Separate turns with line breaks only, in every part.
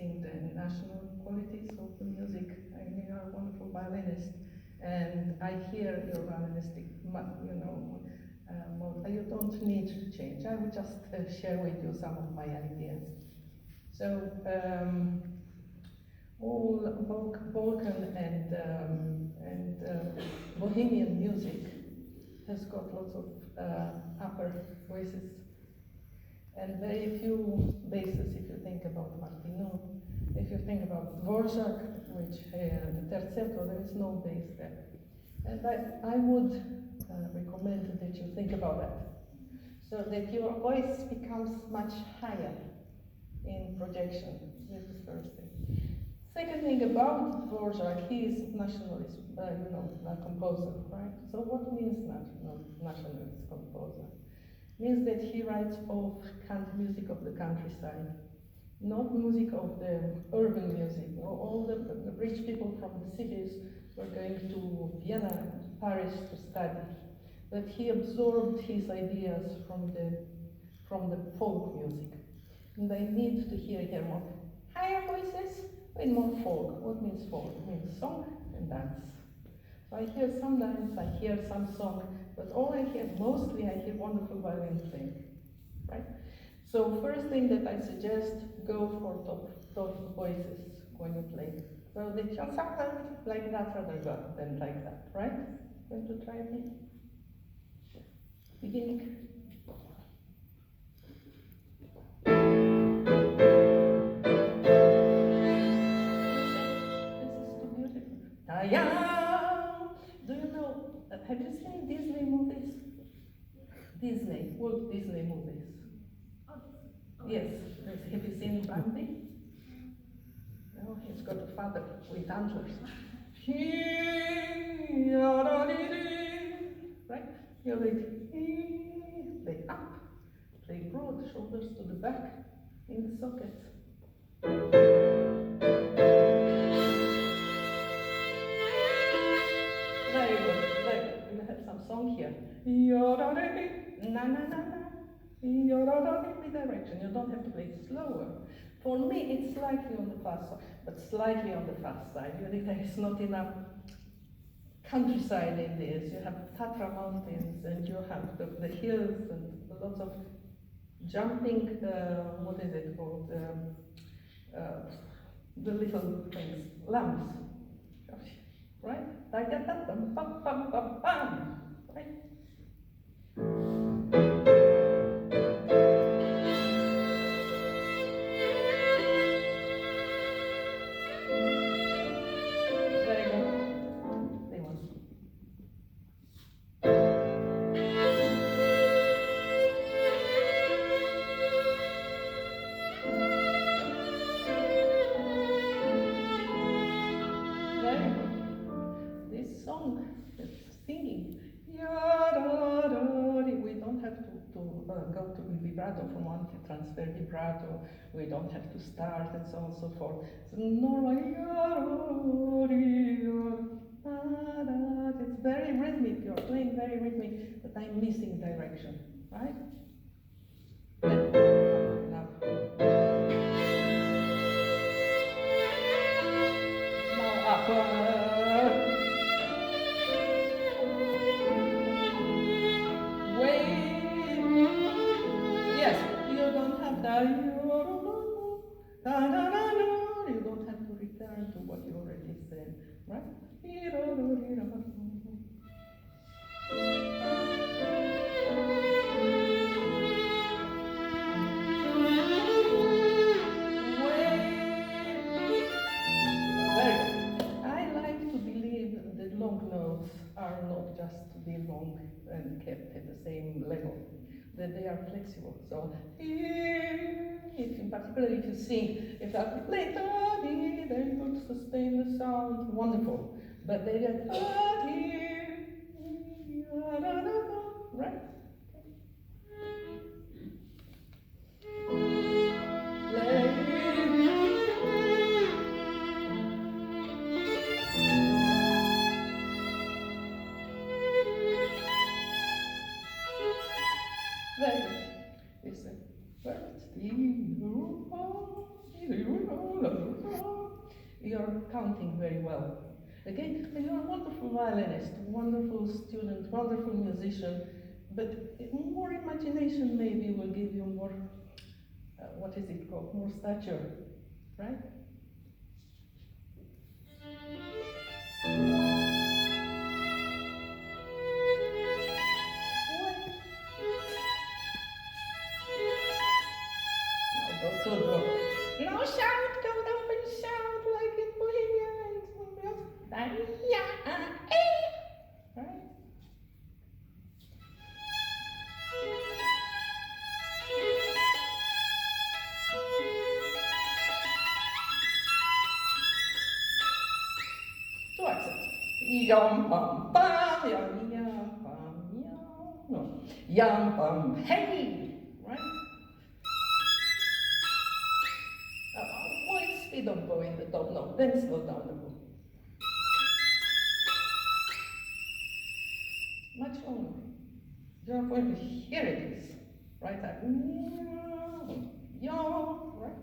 expressing the national qualities of the music. I mean, you are a wonderful violinist, and I hear your violinistic, mode. You don't need to change. I will just share with you some of my ideas. So, all Balkan and Bohemian music has got lots of upper voices and very few basses. If you think about Martinu, if you think about Dvorak, which the terzetto, there is no bass there. And I would recommend that you think about that, so that your voice becomes much higher in projection. This is the first thing. Second thing about Dvorak, he is nationalist, a composer, right? So what means nationalist composer? Means that he writes of music of the countryside, not music of the urban music. All the rich people from the cities were going to Vienna and Paris to study, but he absorbed his ideas from the folk music. And I need to hear here more higher voices with more folk. What means folk? It means song and dance. So I hear some dance, I hear some song, but all I hear, mostly I hear wonderful violin playing, right? So first thing that I suggest, go for top voices when you play. So they just sound like that rather than like that, right? Going to try it? Beginning. Do you know, have you seen Disney movies? Walt Disney movies. Yes, have you seen Bambi? No, he's got a father with antlers. Right? You play up, play broad, shoulders to the back, in the sockets. Very good, very good. We have some song here. Na na na na. Direction. You don't have to play it slower. For me, it's slightly on the fast side, but slightly on the fast side. There is not enough countryside in this. You have Tatra mountains, and you have the hills, and lots of jumping. What is it called? The little things, lamps. Right? Right? Very good. They want. Very good. This song, singing, we don't have to go to vibrato from one to transfer vibrato, we don't have to start and so on and so forth. So normally, it's very rhythmic, you're playing very rhythmic, but I'm missing direction, right? Now up. Yes, you don't have that. You don't have to return to what you already said, right? I like to believe that long notes are not just to be long and kept at the same level, that they are flexible. So, in particular, if you sing, if that play, then you could sustain the sound, wonderful. But they get, right? Very good. Listen. you're counting very well. Okay? And you're a wonderful violinist, wonderful student, wonderful musician, but more imagination maybe will give you more, what is it called? More stature, right? No, shout, go up and shout like in Bohemia and right? Two accents. Yum pum pum, yum pum yum. No, yum pum hey, right? Wide speed of bow in the top, no, then slow down the bow. Much longer. You're going to hear it is, right? That right?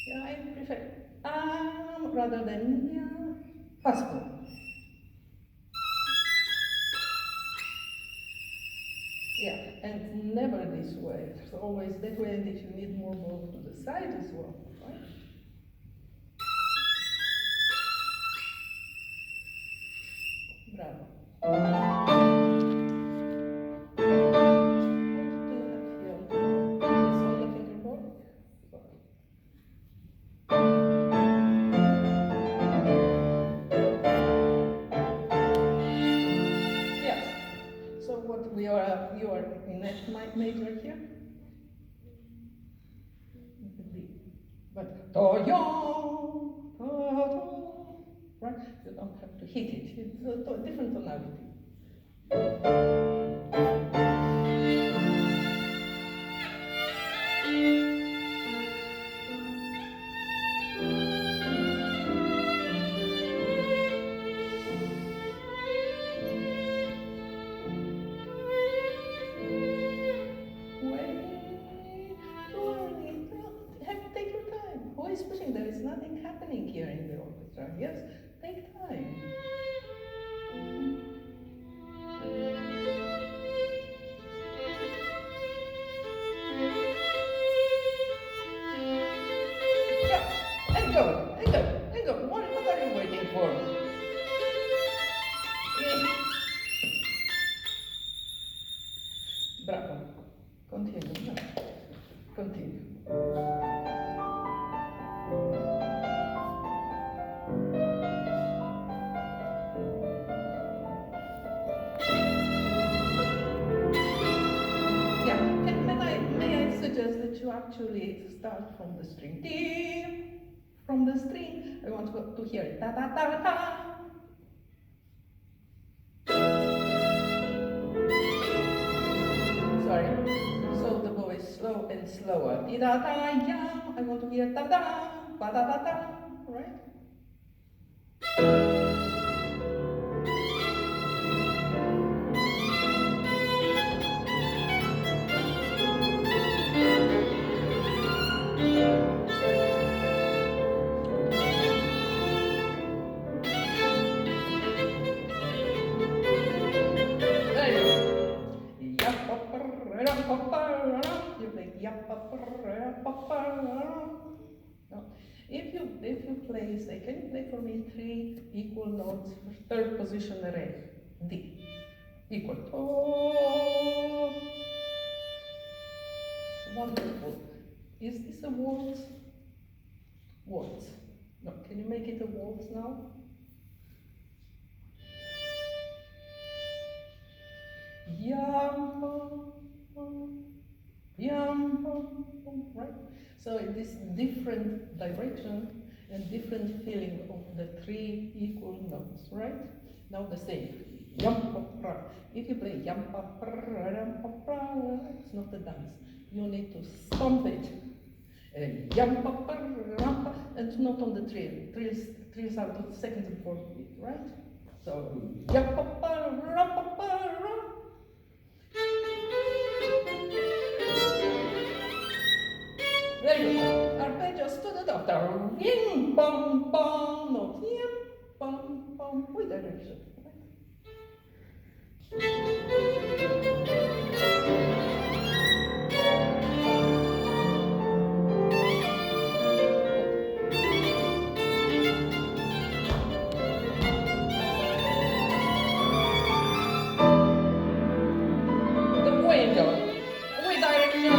Yeah, I prefer rather than possible. Yeah, and never this way. So always that way, and if you need more bow to the side as well, right? Bravo. What do you have here? This on the fingerboard? Sorry. Yes. So what you are in F major here? But right? You don't have to hit it. It's a different tonality. Take your time. Who is pushing? There is nothing happening here in the orchestra. Yes, take time. Yeah, and go. What are you waiting for? Bravo. Continue. No. Continue. May I suggest that you actually start from the string. From the string, I want to hear it. Ta ta ta ta. Sorry. So the bow is slow and slower. Ti da da ya. I want to hear ta da, ba da da da. Right? You play no. If you play, say, can you play for me 3 equal notes, third position array, D, equal. Oh, wonderful. Is this a waltz? Waltz. No, can you make it a waltz now? Right? So in this different direction and different feeling of the 3 equal notes, right? Now the same. If you play it's not a dance. You need to stomp it. And not on the trill. Trills are the second and fourth beat, right? So Very good. Arpeggios to the doctor. Yim, bum, bum. Not yim, bum, bum. With direction. The window. With direction.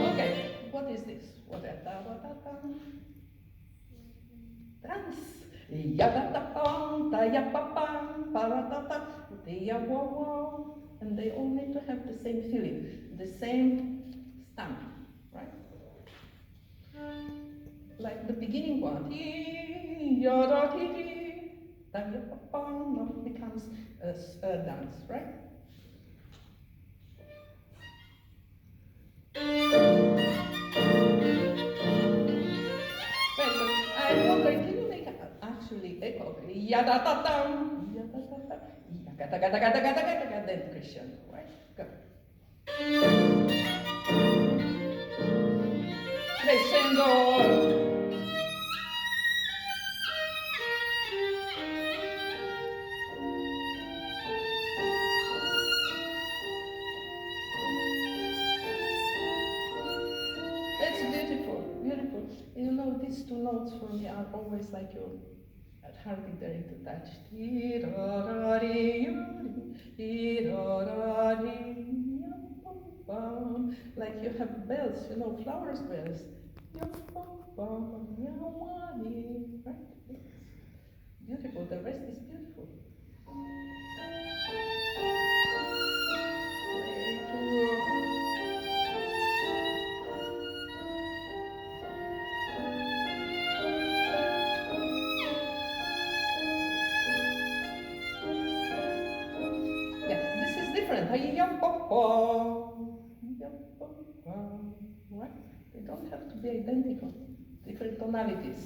Okay, what is this? What is that? Dance. Yadatapam, tayapapam, paratata, wow. And they all need to have the same feeling, the same stamp, right? Like the beginning one. Tayapapam, now it becomes a dance, right? I wonder, can you make actually echo? Yadatatam, yadatata, yakatagatagatagatagatagata, then Christian, right? Go. Crescendo. It's beautiful, beautiful. You know, these two notes for me are always like your heart is there to touch. Like you have bells, you know, flowers bells. Right? It's beautiful, the rest is beautiful. Different. Right? They don't have to be identical. Different tonalities.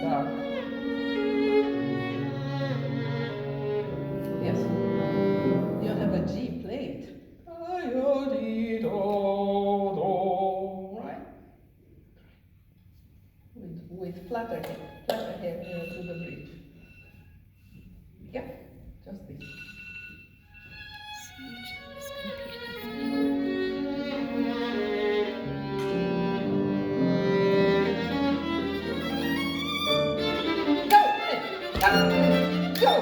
Dark. Yes. You have a G played. Right? With flatter hair to the bridge. Yeah, just this. Go!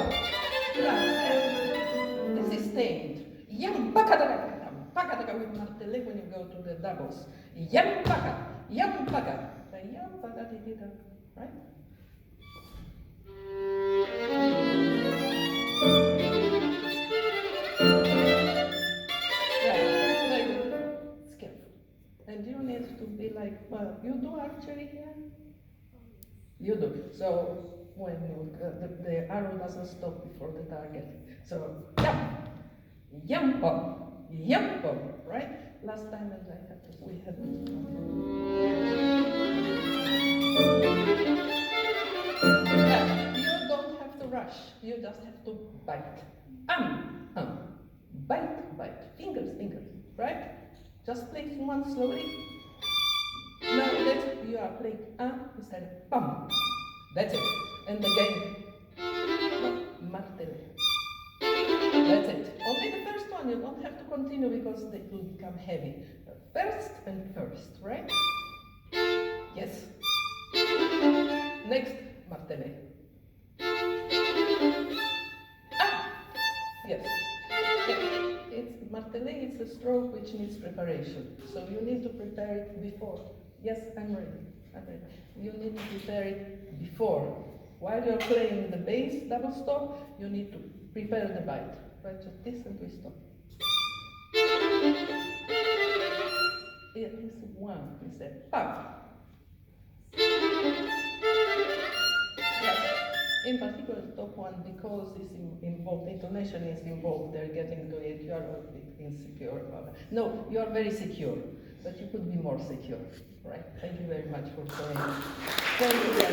This is stained. Yam pakadaga with martele when you go to the doubles. Yam paka. Right? Yeah, very good. Skillful. And you need to be like, well, you do archery here? You do. So when you, the arrow doesn't stop before the target. So yum pop, right? Last time as I had to, we had you don't have to rush. You just have to bite. Bite. Fingers, right? Just play one slowly. Now you are playing instead of pam. That's it. And again, martele. That's it. Only the first one, you don't have to continue because it will become heavy. First and first, right? Yes. Next, martele. Yes. It's martele, it's a stroke which needs preparation. So you need to prepare it before. Yes, I'm ready. You need to prepare it before. While you're playing the bass double stop, you need to prepare the bite. Right, just this and we stop. It is one, it's a pop. In particular, the top one, because it's involved, intonation is involved, they're getting to it, you are a bit insecure about it. No, you are very secure, but you could be more secure, right? Thank you very much for joining. Thank you.